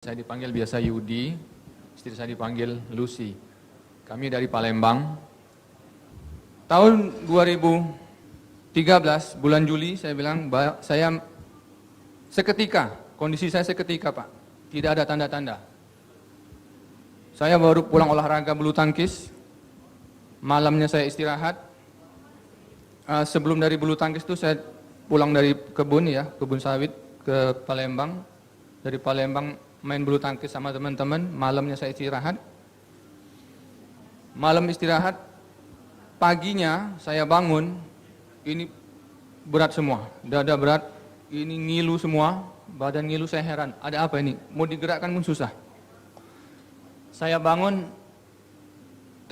Saya dipanggil biasa Yudi, istri saya dipanggil Lucy. Kami dari Palembang. Tahun 2013, bulan Juli, saya bilang, saya seketika, kondisi saya seketika Pak, tidak ada tanda-tanda. Saya baru pulang olahraga bulu tangkis, malamnya saya istirahat. Sebelum dari bulu tangkis itu saya pulang dari kebun sawit ke Palembang. Dari Palembang main bulu tangkis sama teman-teman, malamnya saya istirahat. Malam istirahat, paginya saya bangun, ini berat semua, dada berat, ini ngilu semua, badan ngilu, saya heran, ada apa ini? Mau digerakkan pun susah. Saya bangun,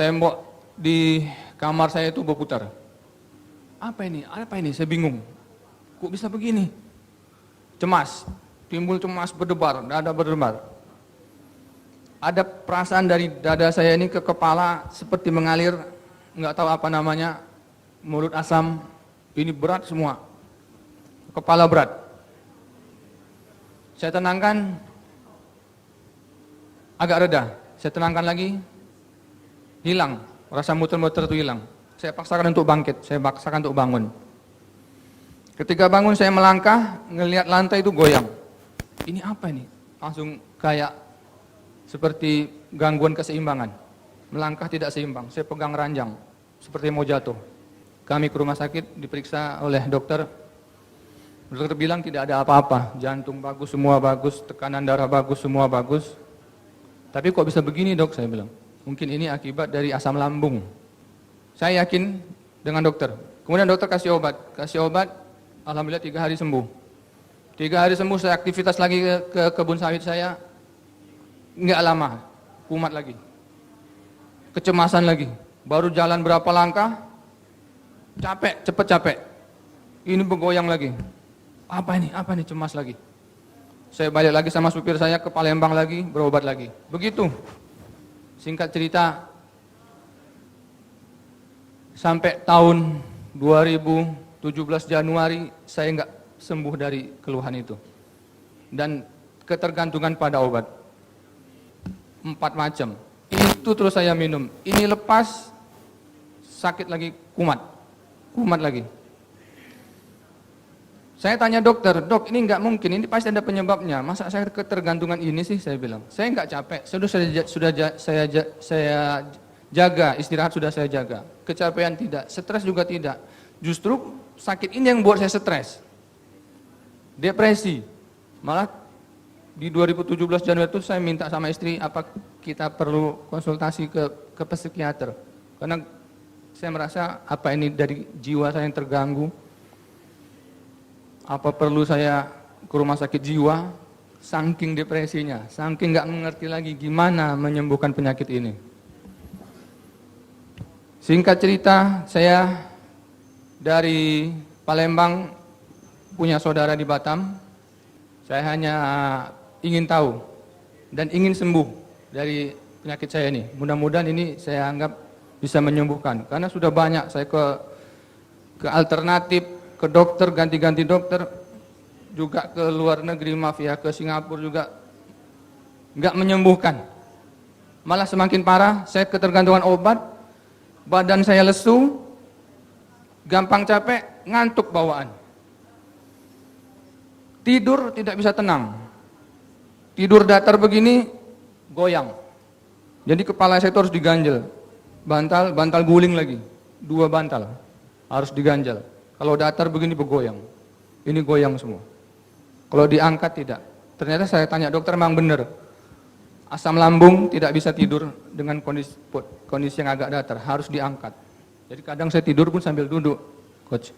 tembok di kamar saya itu berputar. Apa ini? Apa ini? Saya bingung. Kok bisa begini? Cemas. Timbul cemas, berdebar, dada berdebar. Ada perasaan dari dada saya ini ke kepala seperti mengalir, nggak tahu apa namanya, mulut asam, ini berat semua, kepala berat. Saya tenangkan, agak reda. Saya tenangkan lagi, hilang, rasa muter-muter itu hilang. Saya paksakan untuk bangkit, saya paksakan untuk bangun. Ketika bangun saya melangkah, ngelihat lantai itu goyang. Ini apa ini? Langsung kayak seperti gangguan keseimbangan. Melangkah tidak seimbang. Saya pegang ranjang, seperti mau jatuh. Kami ke rumah sakit, diperiksa oleh dokter. Dokter bilang tidak ada apa-apa. Jantung bagus, semua bagus. Tekanan darah bagus, semua bagus. Tapi kok bisa begini dok? Saya bilang. Mungkin ini akibat dari asam lambung. Saya yakin dengan dokter. Kemudian dokter kasih obat. Alhamdulillah 3 hari sembuh. 3 hari sembuh, saya aktivitas lagi ke kebun sawit saya, nggak lama, kumat lagi, kecemasan lagi, baru jalan berapa langkah, capek, cepet capek, ini bergoyang lagi, apa ini, cemas lagi. Saya balik lagi sama supir saya ke Palembang lagi, berobat lagi, begitu. Singkat cerita, sampai tahun 2017 Januari, saya nggak sembuh dari keluhan itu dan ketergantungan pada obat 4 macam itu terus saya minum, ini lepas sakit lagi, kumat lagi. Saya tanya dokter, dok ini nggak mungkin, ini pasti ada penyebabnya, masa saya ketergantungan ini sih? Saya bilang saya nggak capek, saya jaga istirahat, sudah saya jaga, kecapean tidak, stres juga tidak, justru sakit ini yang buat saya stres, depresi. Malah di 2017 Januari itu saya minta sama istri, apa kita perlu konsultasi ke psikiater, karena saya merasa apa ini dari jiwa saya yang terganggu, apa perlu saya ke rumah sakit jiwa, saking depresinya, saking nggak mengerti lagi gimana menyembuhkan penyakit ini. Singkat cerita, saya dari Palembang punya saudara di Batam. Saya hanya ingin tahu dan ingin sembuh dari penyakit saya ini. Mudah-mudahan ini saya anggap bisa menyembuhkan, karena sudah banyak saya ke alternatif, ke dokter, ganti-ganti dokter, juga ke luar negeri, ke Singapura juga nggak menyembuhkan. Malah semakin parah, saya ketergantungan obat, badan saya lesu, gampang capek, ngantuk bawaan. Tidur tidak bisa tenang, tidur datar begini, goyang. Jadi kepala saya itu harus diganjel, bantal guling lagi, 2 bantal harus diganjel. Kalau datar begini bergoyang, ini goyang semua. Kalau diangkat tidak. Ternyata saya tanya dokter, memang benar, asam lambung, tidak bisa tidur dengan kondisi yang agak datar, harus diangkat. Jadi kadang saya tidur pun sambil duduk, coach,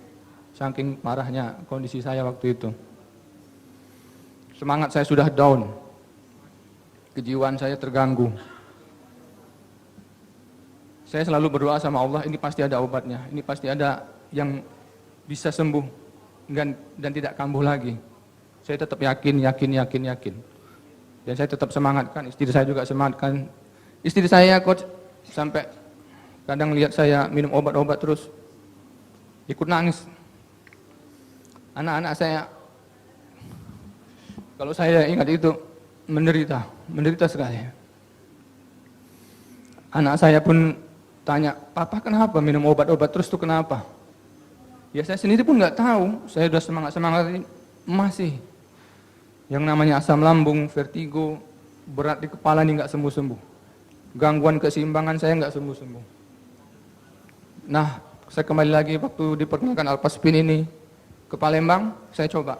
saking parahnya kondisi saya waktu itu. Semangat saya sudah down, kejiwaan saya terganggu. Saya selalu berdoa sama Allah, ini pasti ada obatnya, ini pasti ada yang bisa sembuh dan tidak kambuh lagi. Saya tetap yakin. Dan saya tetap semangatkan, istri saya juga semangatkan. Istri saya coach sampai kadang lihat saya minum obat-obat terus ikut nangis. Anak-anak saya, kalau saya ingat itu, menderita sekali. Anak saya pun tanya, "Papa kenapa minum obat-obat terus tuh kenapa?" Ya saya sendiri pun nggak tahu, saya udah semangat ini masih yang namanya asam lambung, vertigo, berat di kepala ini nggak sembuh-sembuh. Gangguan keseimbangan saya nggak sembuh-sembuh. Nah, saya kembali lagi waktu diperkenalkan Alpaspin ini ke Palembang, saya coba.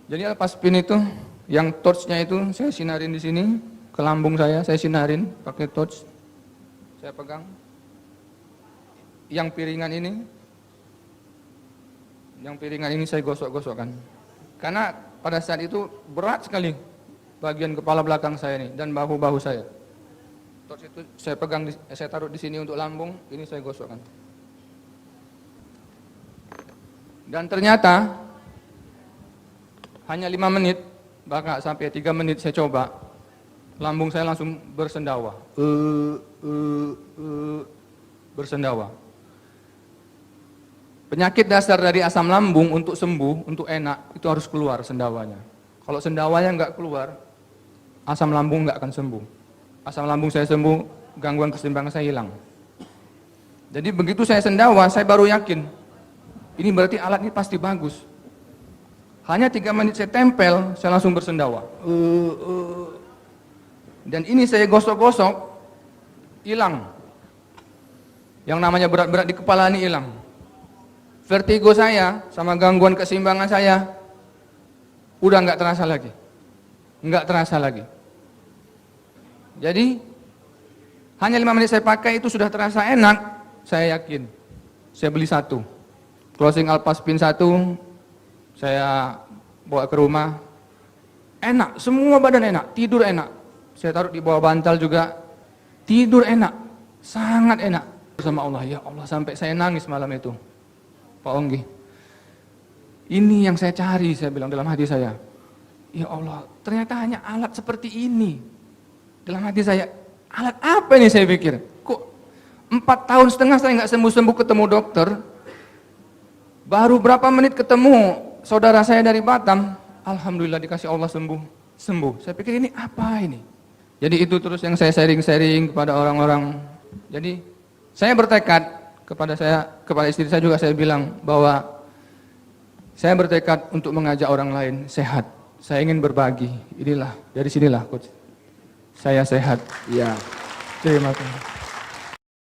Jadi Alpaspin itu, yang torchnya itu saya sinarin di sini, ke lambung saya sinarin pakai torch. Saya pegang. Yang piringan ini saya gosok-gosokkan. Karena pada saat itu berat sekali bagian kepala belakang saya ini dan bahu-bahu saya. Torch itu saya pegang, saya taruh di sini untuk lambung, ini saya gosokkan. Dan ternyata hanya 5 menit, bahkan sampai 3 menit saya coba, lambung saya langsung bersendawa. Bersendawa. Penyakit dasar dari asam lambung untuk sembuh, untuk enak, itu harus keluar sendawanya. Kalau sendawanya nggak keluar, asam lambung nggak akan sembuh. Asam lambung saya sembuh, gangguan keseimbangan saya hilang. Jadi begitu saya sendawa, saya baru yakin, ini berarti alat ini pasti bagus. Hanya 3 menit saya tempel, saya langsung bersendawa. Dan ini saya gosok-gosok, hilang. Yang namanya berat-berat di kepala ini hilang. Vertigo saya sama gangguan keseimbangan saya udah nggak terasa lagi. Nggak terasa lagi. Jadi hanya 5 menit saya pakai itu sudah terasa enak, saya yakin. Saya beli 1. Closing Alpaspin 1, saya bawa ke rumah. Enak, semua badan enak, tidur enak. Saya taruh di bawah bantal juga, tidur enak, sangat enak. Sama Allah, ya Allah, sampai saya nangis malam itu. Pak Onggi, ini yang saya cari, saya bilang dalam hati saya. Ya Allah, ternyata hanya alat seperti ini. Dalam hati saya, alat apa ini saya pikir? Kok 4,5 tahun saya nggak sembuh-sembuh ketemu dokter, baru berapa menit ketemu saudara saya dari Batam, alhamdulillah dikasih Allah sembuh. Saya pikir ini apa ini? Jadi itu terus yang saya sharing kepada orang-orang. Jadi saya bertekad kepada istri saya juga saya bilang bahwa saya bertekad untuk mengajak orang lain sehat. Saya ingin berbagi. Inilah, dari sinilah coach. Saya sehat. Iya. Terima kasih.